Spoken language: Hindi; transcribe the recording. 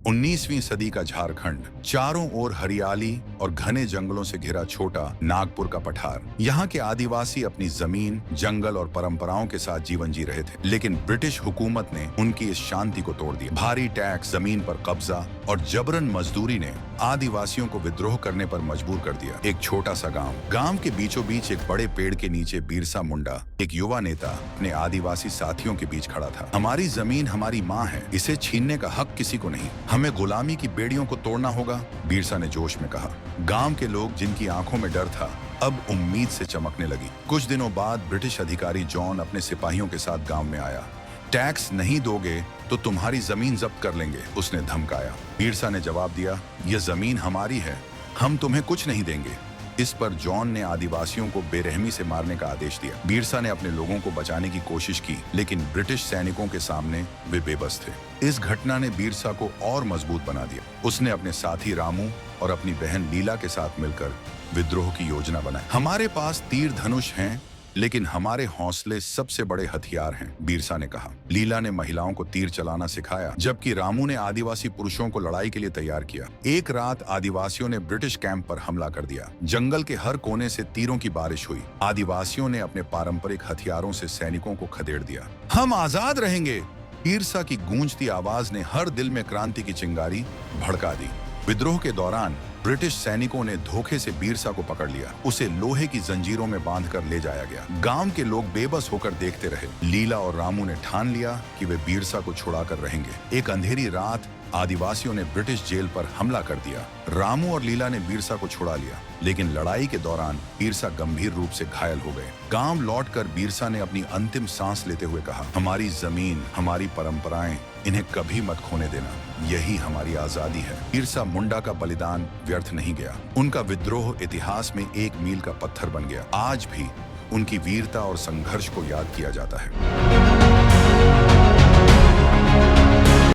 19वीं सदी का झारखंड, चारों ओर हरियाली और घने जंगलों से घिरा छोटा नागपुर का पठार। यहाँ के आदिवासी अपनी जमीन, जंगल और परंपराओं के साथ जीवन जी रहे थे, लेकिन ब्रिटिश हुकूमत ने उनकी इस शांति को तोड़ दिया। भारी टैक्स, जमीन पर कब्जा और जबरन मजदूरी ने आदिवासियों को विद्रोह करने पर मजबूर कर दिया। एक छोटा सा गांव के बीचों बीच एक बड़े पेड़ के नीचे बिरसा मुंडा, एक युवा नेता, अपने आदिवासी साथियों के बीच खड़ा था। हमारी जमीन हमारी माँ है, इसे छीनने का हक किसी को नहीं। हमें गुलामी की बेड़ियों को तोड़ना होगा, बिरसा ने जोश में कहा। गांव के लोग, जिनकी आंखों में डर था, अब उम्मीद से चमकने लगी। कुछ दिनों बाद ब्रिटिश अधिकारी जॉन अपने सिपाहियों के साथ गांव में आया। टैक्स नहीं दोगे तो तुम्हारी जमीन जब्त कर लेंगे, उसने धमकाया। बिरसा ने जवाब दिया, यह जमीन हमारी है, हम तुम्हें कुछ नहीं देंगे। इस पर जॉन ने आदिवासियों को बेरहमी से मारने का आदेश दिया। बिरसा ने अपने लोगों को बचाने की कोशिश की, लेकिन ब्रिटिश सैनिकों के सामने वे बेबस थे। इस घटना ने बिरसा को और मजबूत बना दिया। उसने अपने साथी रामू और अपनी बहन लीला के साथ मिलकर विद्रोह की योजना बनाई। हमारे पास तीर धनुष हैं, लेकिन हमारे हौसले सबसे बड़े हथियार हैं, बिरसा ने कहा। लीला ने महिलाओं को तीर चलाना सिखाया, जबकि रामू ने आदिवासी पुरुषों को लड़ाई के लिए तैयार किया। एक रात आदिवासियों ने ब्रिटिश कैंप पर हमला कर दिया। जंगल के हर कोने से तीरों की बारिश हुई। आदिवासियों ने अपने पारंपरिक हथियारों से सैनिकों को खदेड़ दिया। हम आजाद रहेंगे, बिरसा की गूंजती आवाज ने हर दिल में क्रांति की चिंगारी भड़का दी। विद्रोह के दौरान ब्रिटिश सैनिकों ने धोखे से बिरसा को पकड़ लिया। उसे लोहे की जंजीरों में बांधकर ले जाया गया। गांव के लोग बेबस होकर देखते रहे। लीला और रामू ने ठान लिया कि वे बिरसा को छुड़ाकर रहेंगे। एक अंधेरी रात आदिवासियों ने ब्रिटिश जेल पर हमला कर दिया। रामू और लीला ने बिरसा को छुड़ा लिया, लेकिन लड़ाई के दौरान बिरसा गंभीर रूप से घायल हो गए। गांव लौटकर बिरसा ने अपनी अंतिम सांस लेते हुए कहा, हमारी जमीन, हमारी परंपराएं, इन्हें कभी मत खोने देना, यही हमारी आजादी है। बिरसा मुंडा का बलिदान व्यर्थ नहीं गया। उनका विद्रोह इतिहास में एक मील का पत्थर बन गया। आज भी उनकी वीरता और संघर्ष को याद किया जाता है।